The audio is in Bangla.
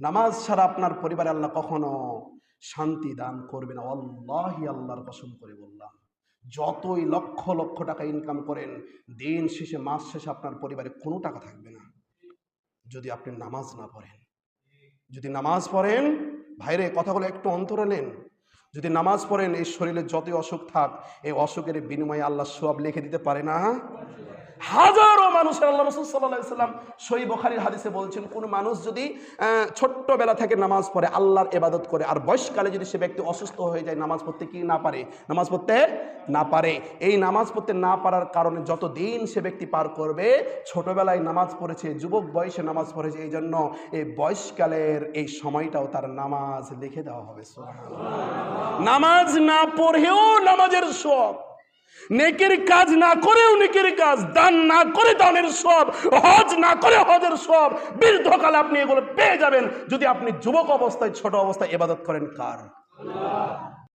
নামাজ ছাড়া আপনার পরিবারে আল্লাহ কখনো শান্তি দান করবে না। আল্লাহি, আল্লাহর কসম করে বললাম, যতই লক্ষ লক্ষ টাকা ইনকাম করেন, দিন শেষে মাস শেষে আপনার পরিবারে কোনো টাকা থাকবে না যদি আপনি নামাজ না পড়েন। যদি নামাজ পড়েন, ভাইরে কথাগুলো একটু অন্তরে নেন, যদি নামাজ পড়েন এই শরীরে যতই অসুখ থাক, এই অসুখের বিনিময়ে আল্লাহ সওয়াব লিখে দিতে পারে না। হাজারো মানুষের, আল্লাহ রাসূল সাল্লাল্লাহু আলাইহি সাল্লাম সহিহ বুখারীর হাদিসে বলছেন, কোন মানুষ যদি ছোট্টবেলা থেকে নামাজ পড়ে, আল্লাহর ইবাদত করে, আর বয়সকালে যদি সে ব্যক্তি অসুস্থ হয়ে যায়, নামাজ পড়তে কি না পারে, নামাজ পড়তে না পারে, এই নামাজ পড়তে না পারার কারণে যত দিন সে ব্যক্তি পার করবে, ছোটবেলায় নামাজ পড়েছে, যুবক বয়সে নামাজ পড়েছে, এই জন্য এই বয়সকালের এই সময়টাও তার নামাজ লিখে দেওয়া হবে। সুবহানাল্লাহ। নামাজ না পড়েও নামাজের সওয়াব, নেকির কাজ না করেও নেকির কাজ, দান না করে দানের সওয়াব, হজ না করে হজের সওয়াব, বৃদ্ধকালে আপনি এগুলো পেয়ে যাবেন যদি আপনি যুবক অবস্থায়, ছোট অবস্থায় ইবাদত করেন কার? আল্লাহ।